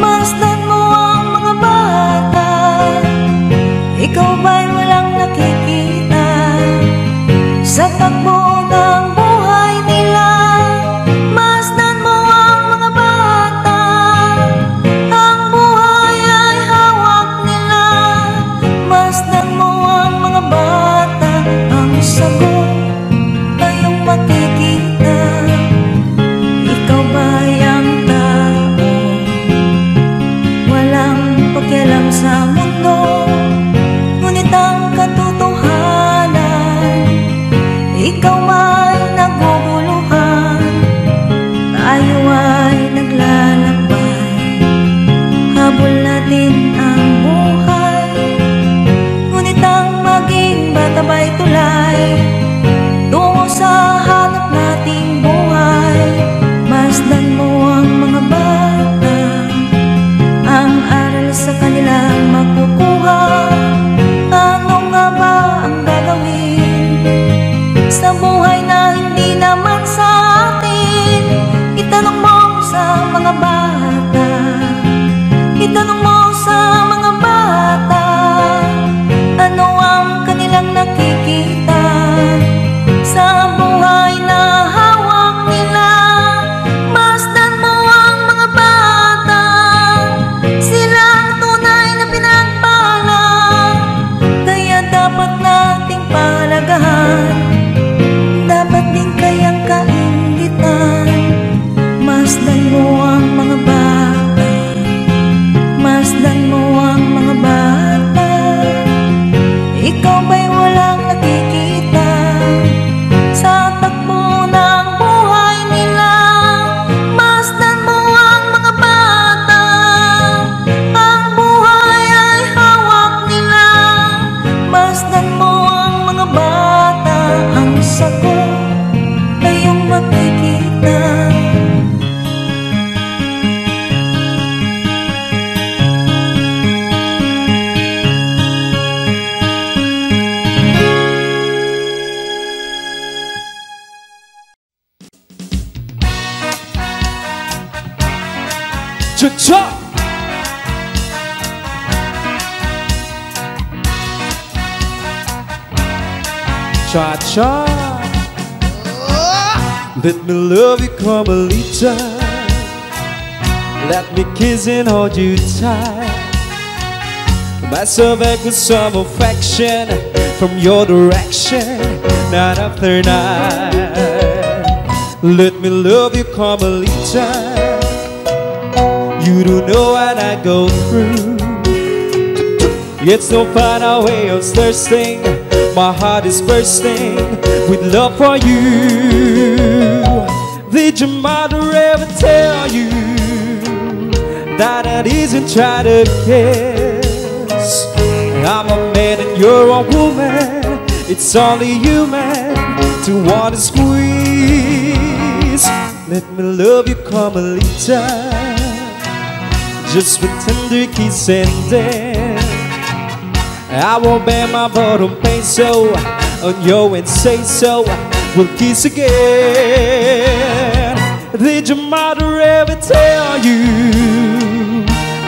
masdan mo ang mga bata. Ikaw ba'y walang nakikita sa takbo ng buhay nila? Masdan mo ang mga bata, ang buhay ay hawa cha-cha. Let me love you, Carmelita. Let me kiss and hold you tight. Myself back with some affection from your direction, night after night. Let me love you, Carmelita. You don't know what I go through. It's no final way of thirsting. My heart is bursting with love for you. Did your mother ever tell you that it isn't try to kiss? I'm a man and you're a woman. It's only human to want to squeeze. Let me love you, Carmelita. Just with tender kiss and then I won't bear my bottom pain so on you and say so. We'll kiss again. Did your mother ever tell you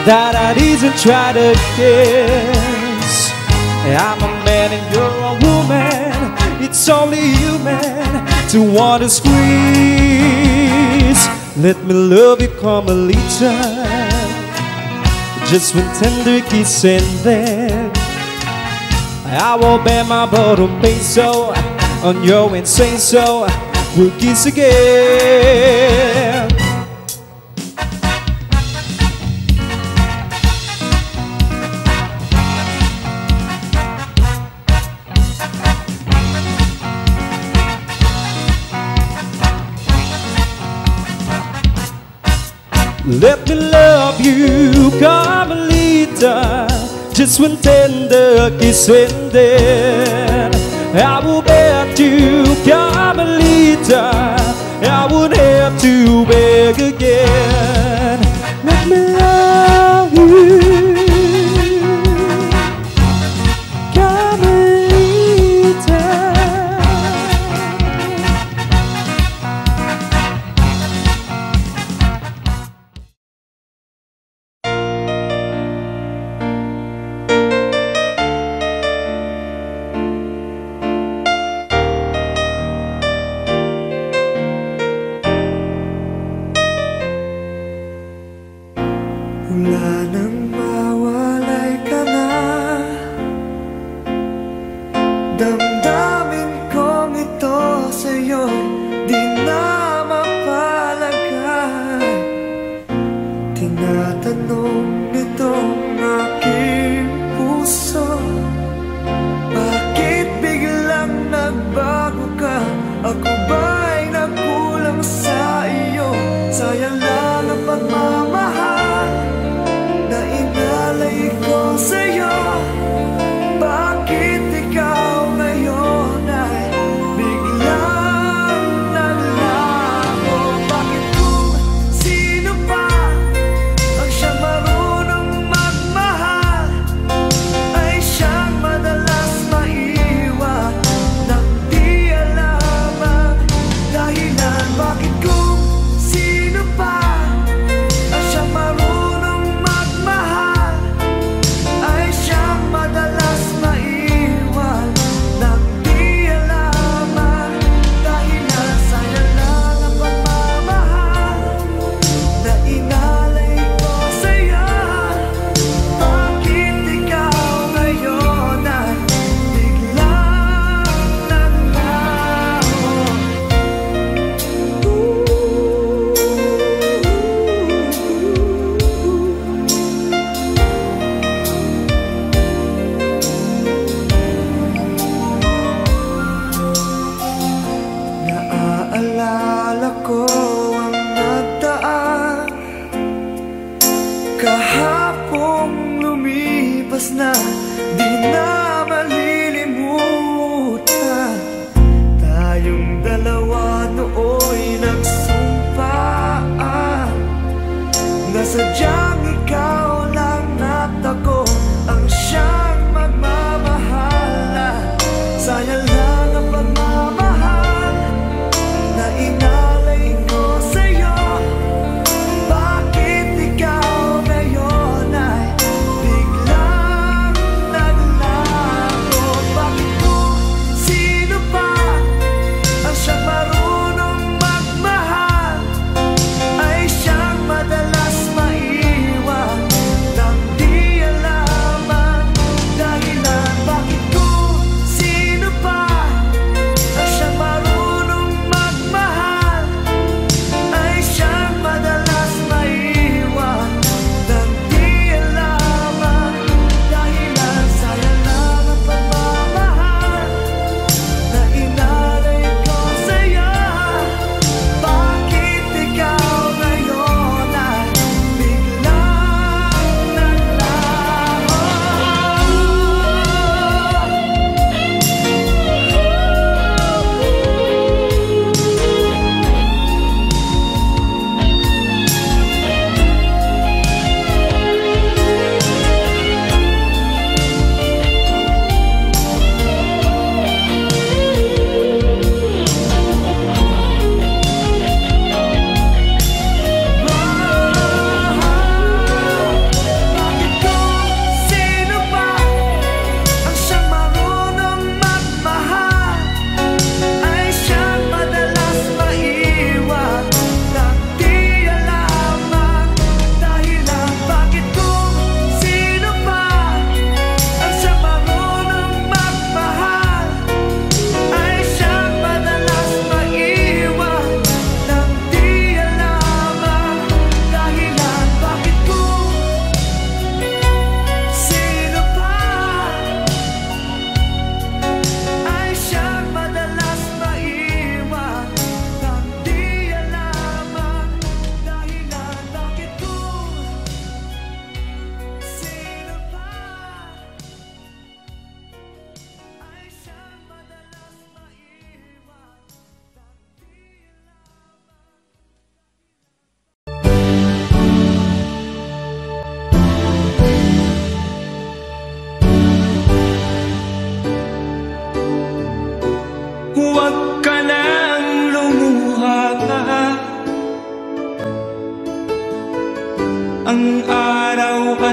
that I didn't try to kiss? I'm a man and you're a woman. It's only human to want to squeeze. Let me love you, Carmelita. Just one tender kiss and then I won't bear my bottom pain so on your and say so. We'll kiss again. Let me love you, Carmelita. Just one tender kiss and then I will bet you, Carmelita, I won't have to beg again. Let me love you, Carmelita. Wala nang mawalay ka na. Damdamin kong ito sa'yo'y di na mapalagay. Tinatanong nitong aking puso, bakit biglang nagbago ka? Ako ba'y nagkulang sa iyo? Sayang lang ang pagmamahal na inalay ko sa'yo. Bakit ikaw ngayon ay biglang naglaho? Bakit kung sino pa ang siyang marunong magmahal ay siyang madalas maiwan nang di alam ang dahilan? Bakit kung sino pa ang siyang marunong magmahal ay siyang madalas maiwan nang di alam ang dahilan? Sayang lang ang pagmamahal na inalay ko sa'yo. Bakit ikaw ngayon ay biglang naglaho? Naaalala ko ang nagdaan, kahapong lumipas na, di na malilimutan. Tayong dalawa nooy nagsumpaan na sadyang ikaw lang at ako ang siyang magmamahalan. Sayang lang ang pagmamahal na inalay ko sa'yo. Bakit ikaw ngayon ay biglang naglaho? Bakit kung sino pa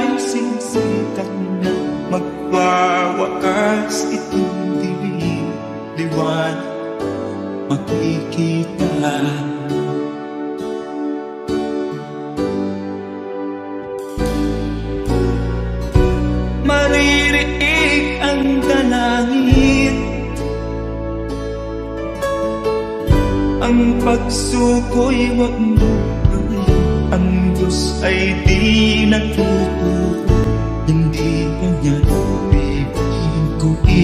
ay sinsikat na magwawakas itong dilim, liwanag makikita. Maririnig ang dalangin, ang pagsuko'y wag mo gawin. Ang Diyos ay di natutuwa, hindi kanya bibiguin.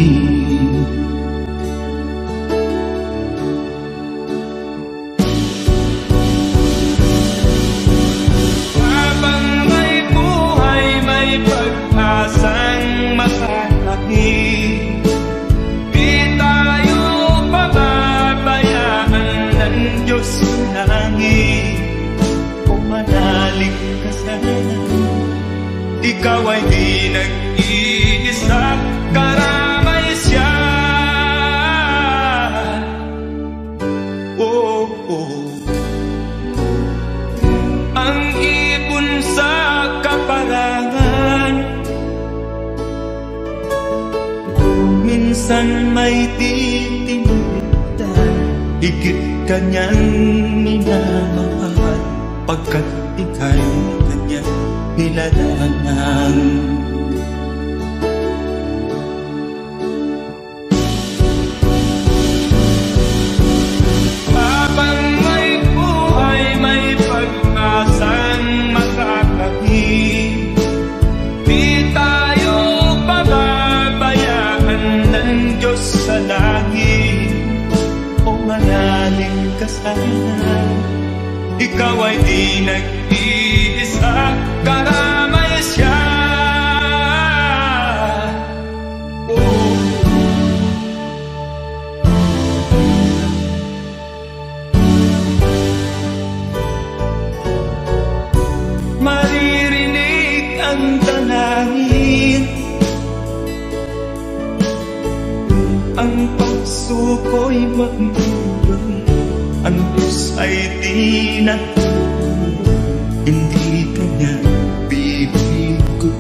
Habang may buhay, may pag-asang makakakit. Di tayo pababayaan ng Diyos sa langit. Kung manalig ka sana, ikaw ay di nag-iisa, karamay siya. Oh, oh. Ang ibon sa kaparangan, minsan may titinitan, higit kanyang minamahal, pagkat ika'y kanyang nilalangan. Habang may buhay, may pag-asang makakakit. Di tayo pababayaan ng Diyos sa langit. O manalig ka sana, ikaw ay di nag-iisa, karamay siya. Oh. Maririnig ang dalangin, ang pagsuko'y wag mo gawin. Ang Diyos ay di natutuwa, hindi kanya bibiguin.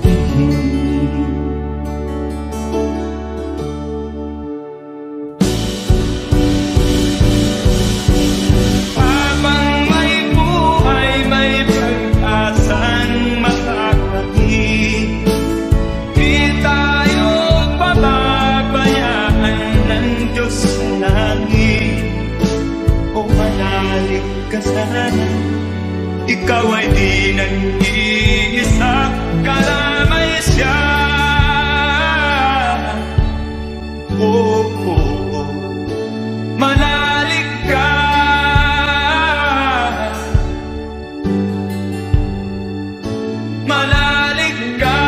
Habang may buhay, may pag-asang makakakit. Di tayo pababayaan ng Diyos sa langit. O manalig ka sana, ikaw ay di nag-iisa, karamay siya. Oh, oh, oh. Manalig ka, manalig ka.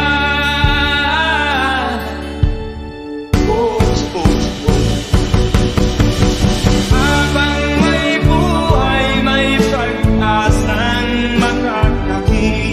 Oh, oh, oh. Habang may buhay, may pag-asang makakakit.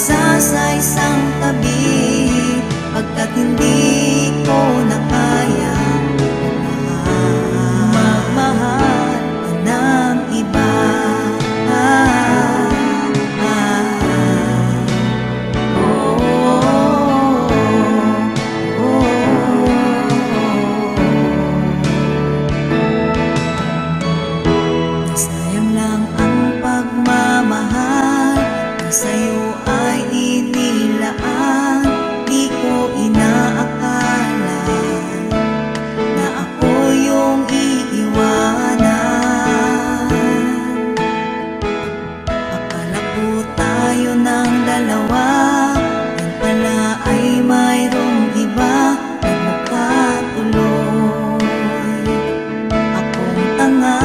mag-isa sa isang tabi, pagkat hindi ko na kaya magmahal ng iba. Sayang lang ang pagmamahal na sa'yo ay inilaan. Di ko inaakala na ako yung iiwanan. Akala ko tayo ng dalawa, yan pala ay mayroong iba. Nagmukha tuloy akong tanga.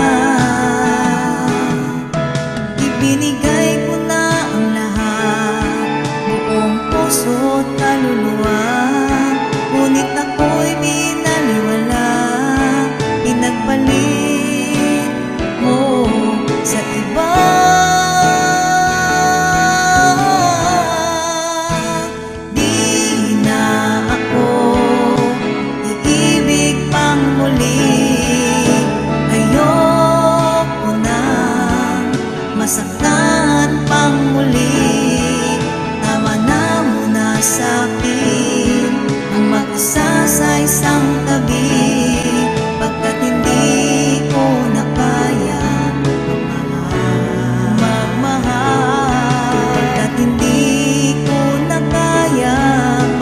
Ibinigay ko na ang lahat, buong puso't kaluluwa, ngunit ako'y binaliwala. Pinagpalit mo sa iba. Di na ako iibig pang muli. Ayoko nang masaktan pang muli. Tama na muna sa'kin ang mag-isa sa isang tabi, pagkat hindi ko na kaya magmahal, pagkat hindi ko na kaya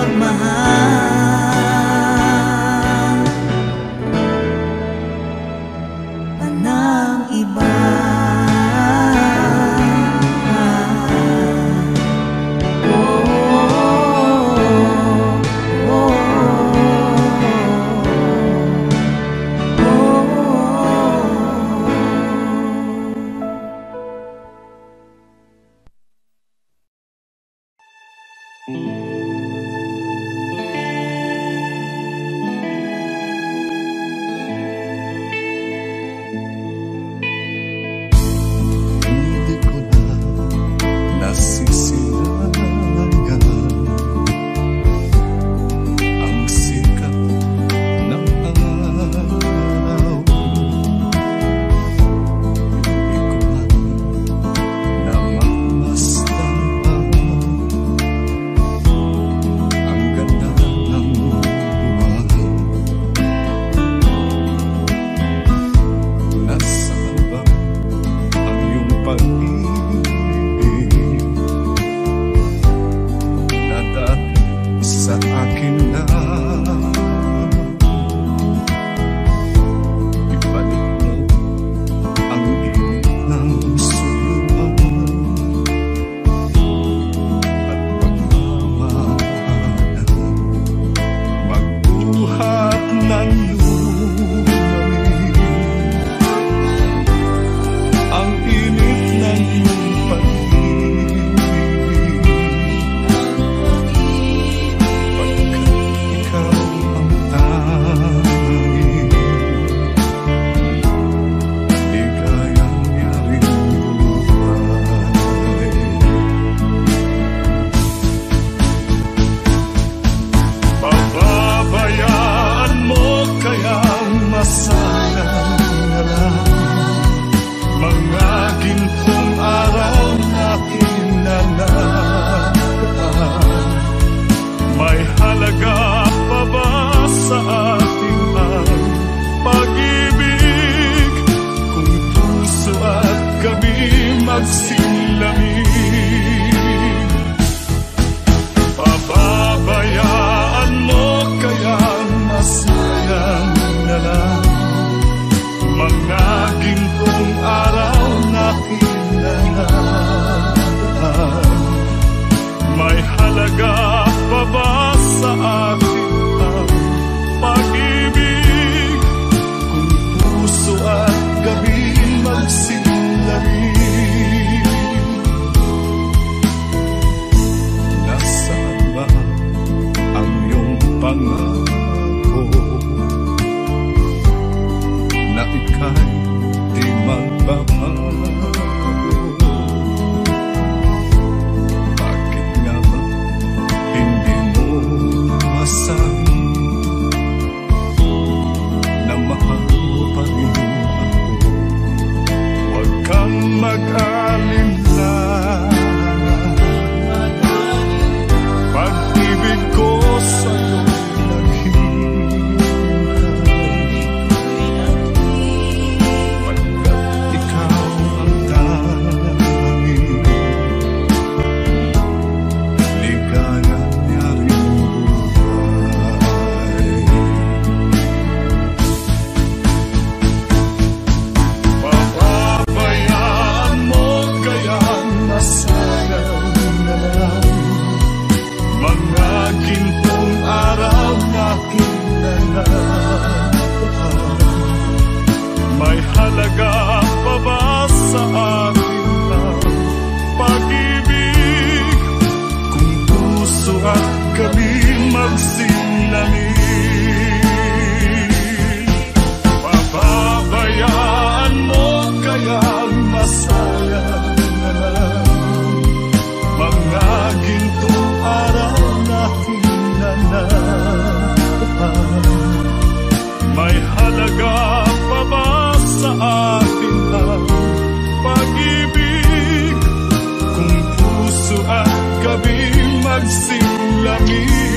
magmahal ng iba. Hindi ko na nasisilayan ang sikat ng araw. Hindi ko man namamasdan ang ganda ng buhay. Nasaan ba ang iyong pag-ibig na dati sa akin na ibalik mo ang init ng suluhan at pagmamahalan, magbuhat ng lumamin ang init ng iyong pag-ibig, pagkat ikaw ang tanging ligayang yaring buhay. Pababayaan mo kaya masayang na lang mga gintong araw natin na nakaraan. May halaga pa ba sa ating ang pag-ibig kung puso at gabi magsilamig? Pababayaan mo kaya masayang na lang mga gintong araw na hinanaan. May halaga pa ba sa atin ang pag-ibig kung puso at gabi magsilamig? Nasaan ba ang iyong pangako na ika'y di magbabago? Bakit nga mga gintong araw na kinanaan. May halaga pa ba sa akin ang pag-ibig kung puso at gabi magsilangin? Pababayaan mo kaya masayang na lang mga gintong araw na hinanaan. May halaga pa ba sa atin ang pag-ibig kung puso at gabi magsilangin?